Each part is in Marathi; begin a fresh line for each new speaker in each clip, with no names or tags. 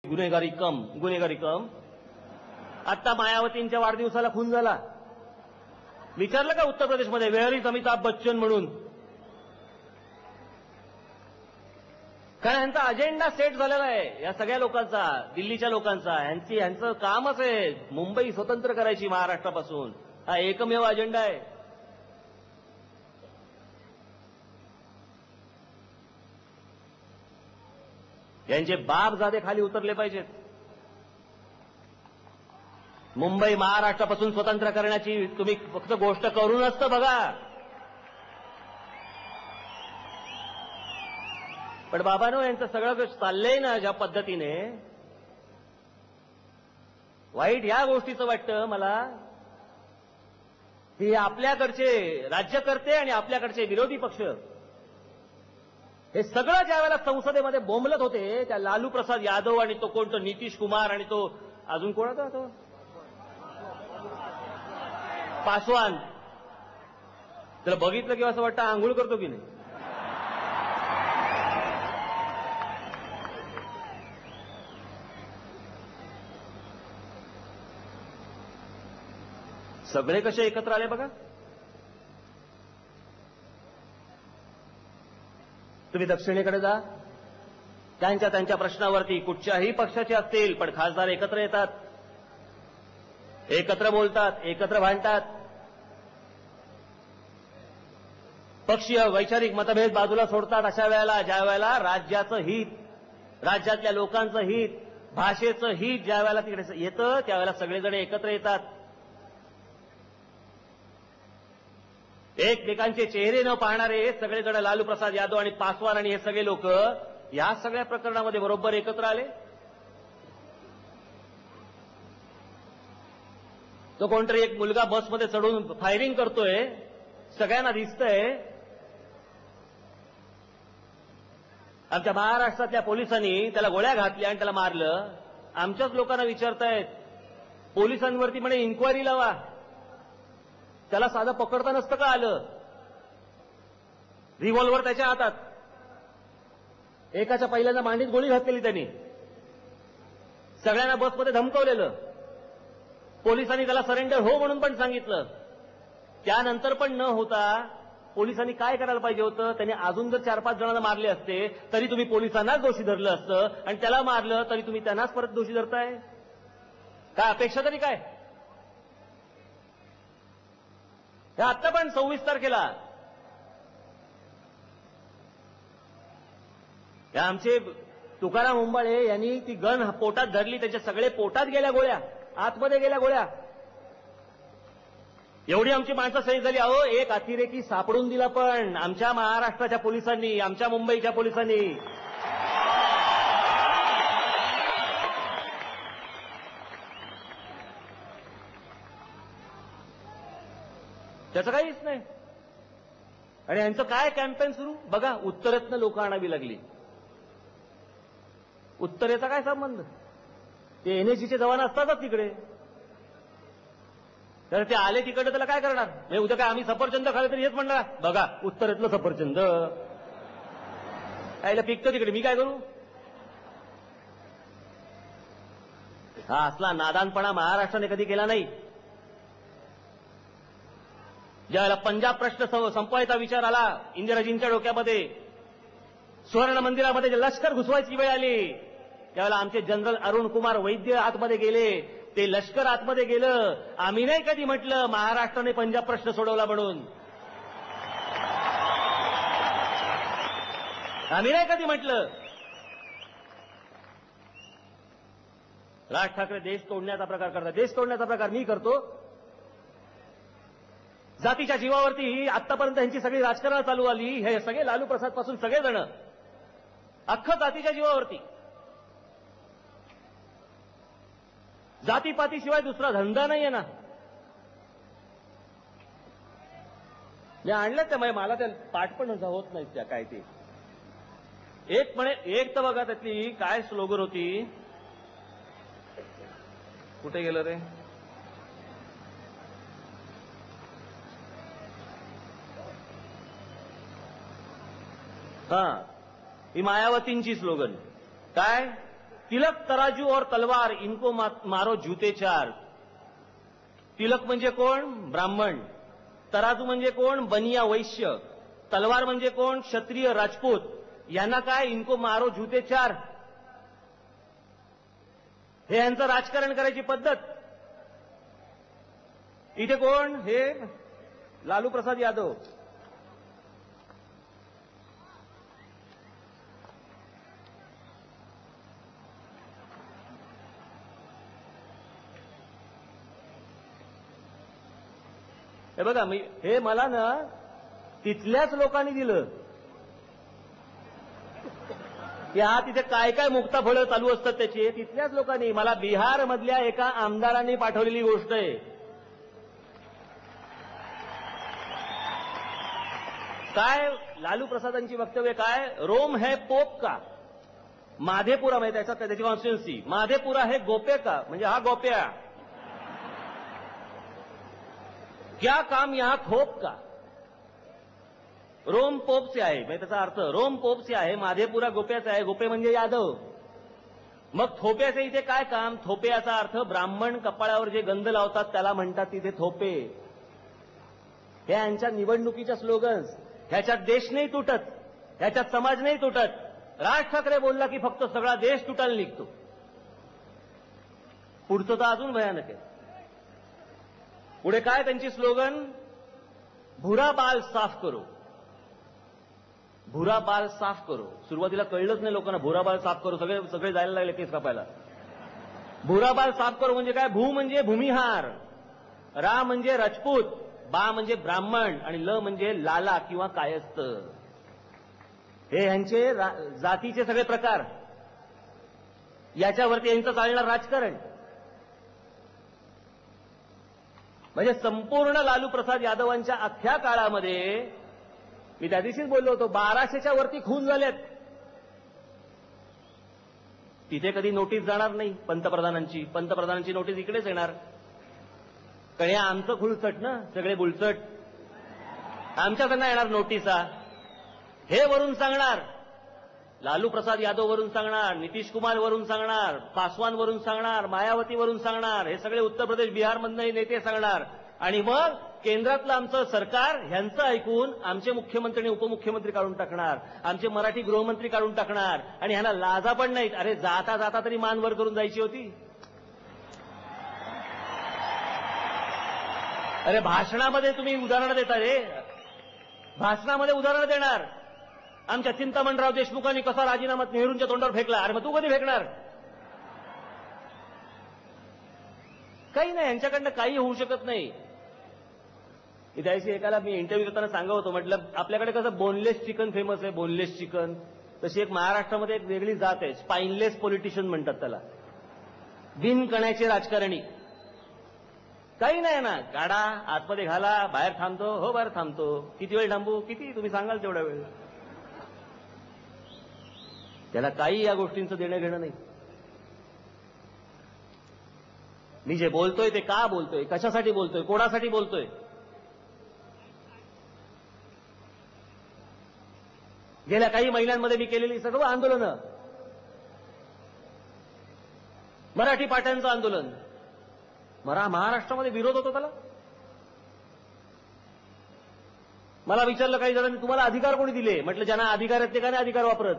गुन्हेगारी कम. आता मायावतींच्या वाढदिवसाला खून झाला. विचारलं का उत्तर प्रदेशमध्ये वेअर इज अमिताभ बच्चन म्हणून? कारण यांचा अजेंडा सेट झालेला आहे या सगळ्या लोकांचा, दिल्लीच्या लोकांचा. यांचं कामच आहे मुंबई स्वतंत्र करायची महाराष्ट्रापासून. हा एकमेव अजेंडा आहे. यांचे बापजादे खाली उतरले पाहिजेत. मुंबई महाराष्ट्रापासून स्वतंत्र करण्याची तुम्ही फक्त गोष्ट करूनच तर बघा. पण बाबांनो, यांचं सगळं चाललंय ना ज्या पद्धतीने, वाईट या गोष्टीचं वाटतं मला की आपल्याकडचे राज्यकर्ते आणि आपल्याकडचे विरोधी पक्ष हे सगळं ज्या वेळेला संसदेमध्ये बोंबलत होते, त्या लालू प्रसाद यादव आणि तो कोणतो नितीश कुमार आणि तो अजून कोण होता तो पासवान, त्याला बघितलं किंवा असं वाटतं आंघोळ करतो की नाही. सगळे कसे एकत्र आले बघा. तुम्ही दक्षिणेकडे जा, त्यांच्या प्रश्नावरती कुठच्याही पक्षाचे असतील पण खासदार एकत्र येतात, एकत्र बोलतात, एकत्र भांडतात. पक्षीय वैचारिक मतभेद बाजूला सोडतात. अशा वेळेला ज्या वेळेला राज्याचं हित, राज्यातल्या लोकांचं हित, भाषेचं हित ज्या वेळेला तिकडे येतं त्यावेळेला सगळेजण एकत्र येतात. एकमेकांचे चेहरे न पाहणारे सगळेजण लालू प्रसाद यादव आणि पासवान आणि हे सगळे लोक या सगळ्या प्रकरणामध्ये बरोबर एकत्र आले. तो कोणतरी एक मुलगा बसमध्ये चढून फायरिंग करतोय, सगळ्यांना दिसतंय. आमच्या महाराष्ट्रातल्या पोलिसांनी त्याला गोळ्या घातल्या आणि त्याला मारलं. आमच्याच लोकांना विचारतायत पोलिसांवरती म्हणे इन्क्वायरी लावा. त्याला साधं पकडता नसतं का आलं? रिव्हॉल्वर त्याच्या हातात, एकाच्या पहिल्यांदा मांडीत गोळी घातलेली त्यांनी, सगळ्यांना बसमध्ये धमकवलेलं. पोलिसांनी त्याला सरेंडर हो म्हणून पण सांगितलं. त्यानंतर पण न होता पोलिसांनी काय करायला पाहिजे होतं? त्यांनी अजून जर 4-5 जणांना मारले असते तरी तुम्ही पोलिसांनाच दोषी धरलं असतं, आणि त्याला मारलं तरी तुम्ही त्यांनाच परत दोषी धरताय. काय अपेक्षा तरी काय? हे आता पण 26 तारखेला आमचे तुकाराम उंबाळे यांनी ती गन पोटात धरली, त्याच्या सगळे पोटात गेल्या गोळ्या, आतमध्ये गेल्या गोळ्या. एवढी आमची माणसं सही झाली. अहो, एक अतिरेकी सापडून दिला पण आमच्या महाराष्ट्राच्या पोलिसांनी, आमच्या मुंबईच्या पोलिसांनी. त्याचं काहीच नाही. आणि यांचं काय कॅम्पेन सुरू बघा. उत्तरेतनं लोक आणावी लागली. उत्तरेचा काय संबंध? ते एनएसजीचे जवान असतातच तिकडे, तर ते आले तिकडे त्याला काय करणार? म्हणजे उद्या काय आम्ही सफरचंद खाल्ले तरी हेच म्हणणार बघा उत्तरेतलं सफरचंद यायला पिकतं तिकडे, मी काय करू? हा असला नादानपणा महाराष्ट्राने कधी केला नाही. ज्यावेळेला पंजाब प्रश्न संपवायचा विचार आला इंदिराजींच्या डोक्यामध्ये, सुवर्ण मंदिरामध्ये जे लष्कर घुसवायची वेळ आली, त्यावेळेला आमचे जनरल अरुण कुमार वैद्य आतमध्ये गेले. ते लष्कर आतमध्ये गेलं. आम्ही नाही कधी म्हटलं महाराष्ट्राने पंजाब प्रश्न सोडवला म्हणून. आम्ही नाही कधी म्हटलं. राज ठाकरे देश तोडण्याचा प्रकार करतात. देश तोडण्याचा प्रकार मी करतो? जातीच्या जीवावरती आतापर्यंत यांची सगळी राजकारण चालू आली. हे सगळे लालू प्रसाद पासून सगळेजण अख्खं जातीच्या जीवावरती. जातीपातीशिवाय दुसरा धंदा नाहीये ना. मी आणलं त्या मला त्या पाठ पण होत नाही त्या काय ते. एक तर बघा त्यातली काय स्लोगन होती, कुठे गेलं रे? हा, ही मायावतींची स्लोगन काय? तिलक तराजू और तलवार इनको मारो जूते चार. तिलक म्हणजे कोण? ब्राह्मण. तराजू म्हणजे कोण? बनिया वैश्य. तलवार म्हणजे कोण? क्षत्रिय राजपूत. यांना काय? इनको मारो जूते चार. हे यांचं राजकारण करायची पद्धत. इथे कोण? हे लालू प्रसाद यादव. हे बघा, हे मला ना तिथल्याच लोकांनी दिलं. की हा तिथे काय काय मुक्ताफळं चालू असतात त्याची, तिथल्याच लोकांनी. मला बिहार मधल्या एका आमदारांनी पाठवलेली गोष्ट आहे. काय लालू प्रसादांची वक्तव्य काय? रोम है पोप का, माधेपुरा म्हणजे त्याची कॉन्स्टिट्युन्सी, माधेपुरा है गोपे का, म्हणजे हा गोप्या. क्या काम यहां थोप का. रोम पोप से आहे, म्हणजे त्याचा अर्थ रोम पोप से आहे, माधेपुरा गोप्याचा आहे. गोपे म्हणजे यादव. मग थोप्याचे इथे काय काम? थोपे याचा अर्थ ब्राह्मण कपाळावर जे गंध लावतात त्याला म्हणतात तिथे थोपे. हे यांच्या निवडणुकीच्या स्लोगन्स. ह्याच्यात देश नाही तुटत, ह्याच्यात समाज नाही तुटत. राज ठाकरे बोलला की फक्त सगळा देश तुटायला निघतो. पुढचं तर अजून भयानक आहे. पुढे काय त्यांची स्लोगन? भुरा बाल साफ करो, भुरा बाल साफ करो. सुरुवातीला कळलंच नाही लोकांना भुरा बाल साफ करो. सगळे जायला लागले केस कापायला. भुरा बाल साफ करो म्हणजे काय? भू म्हणजे भूमिहार, रा म्हणजे राजपूत, बा म्हणजे ब्राह्मण आणि ल म्हणजे लाला किंवा कायस्थ. हे यांचे जातीचे सगळे प्रकार. याच्यावरती यांचं चालणार राजकारण. म्हणजे संपूर्ण लालू प्रसाद यादवांच्या अख्ख्या काळामध्ये, मी त्या दिवशीच बोललो होतो, 1200च्या वरती खून झालेत. तिथे कधी नोटीस जाणार नाही पंतप्रधानांची. पंतप्रधानांची नोटीस इकडेच येणार. कारण हे आमचं खुळचट ना, सगळे बुलचट. आमच्याकडनं येणार नोटिसा. हे वरून सांगणार, लालू प्रसाद यादव वरून सांगणार, नितीश कुमार वरून सांगणार, पासवान वरून सांगणार, मायावती वरून सांगणार. हे सगळे उत्तर प्रदेश बिहारमधले नेते सांगणार. आणि मग केंद्रातलं आमचं सरकार ह्यांचं ऐकून आमचे मुख्यमंत्री आणि उपमुख्यमंत्री काढून टाकणार, आमचे मराठी गृहमंत्री काढून टाकणार. आणि ह्यांना लाजा पण नाहीत. अरे जाता जाता तरी मान वर करून जायची होती. अरे भाषणामध्ये तुम्ही उदाहरणं देता रे, भाषणामध्ये उदाहरणं देणार. आमच्या चिंतामणराव देशमुखांनी कसा राजीनामा नेहरूंच्या तोंडावर फेकला. अरे मग तू कधी फेकणार? काही नाही, यांच्याकडनं काही होऊ शकत नाही. त्याशी एकाला मी इंटरव्ह्यू करताना सांगत होतो, म्हटलं आपल्याकडे कसं बोनलेस चिकन फेमस आहे, बोनलेस चिकन, तशी एक महाराष्ट्रामध्ये एक वेगळी जात आहे, स्पाइनलेस पॉलिटिशियन म्हणतात त्याला. बिनकण्याचे राजकारणी. काही नाही ना, गाडा आतमध्ये घाला, बाहेर थांबतो, हो बाहेर थांबतो, किती वेळ थांबू, किती तुम्ही सांगाल तेवढा वेळ. त्याला काही या गोष्टींचं देणं घेणं नाही. मी जे बोलतोय ते का बोलतोय, कशासाठी बोलतोय, कोणासाठी बोलतोय. गेल्या काही महिन्यांमध्ये मी केलेली सर्व आंदोलनं, मराठी पाट्यांचं आंदोलन, महाराष्ट्रामध्ये विरोध होतो त्याला. मला विचारलं काही जणांनी, तुम्हाला अधिकार कोणी दिले? म्हटलं ज्यांना अधिकार आहेत ते का नाही अधिकार वापरत.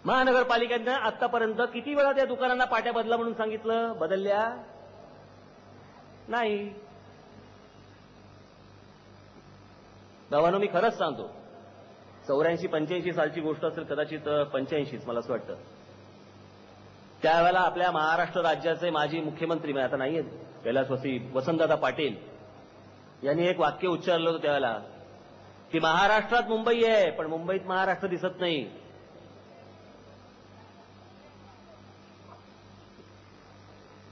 महानगरपालिकेनं आतापर्यंत किती वेळा त्या दुकानांना पाट्या बदला म्हणून सांगितलं? बदलल्या नाही. भावानो, मी खरंच सांगतो, 84-85 सालची गोष्ट असेल, कदाचित 85च मला असं वाटतं. त्यावेळेला आपल्या महाराष्ट्र राज्याचे माजी मुख्यमंत्री, आता नाहीये, कैलासवासी वसंतदादा पाटील यांनी एक वाक्य उच्चारलं होतं त्यावेळेला, की महाराष्ट्रात मुंबई आहे पण मुंबईत महाराष्ट्र दिसत नाही.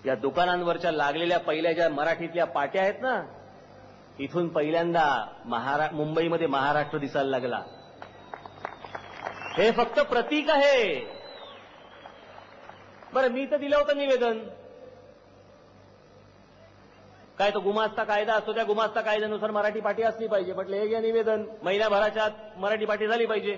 या दुकानांवरच्या लागलेल्या पहिल्या ज्या मराठीतल्या पाट्या आहेत ना, इथून पहिल्यांदा मुंबईमध्ये महाराष्ट्र दिसायला लागला. हे फक्त प्रतीक आहे. बरं, मी तर दिलं होतं निवेदन. काय तो गुमास्ता कायदा असतो, त्या गुमास्ता कायद्यानुसार मराठी पाटी असली पाहिजे. म्हटलं हे घ्या निवेदन, महिन्याभराच्या आत मराठी पाटी झाली पाहिजे.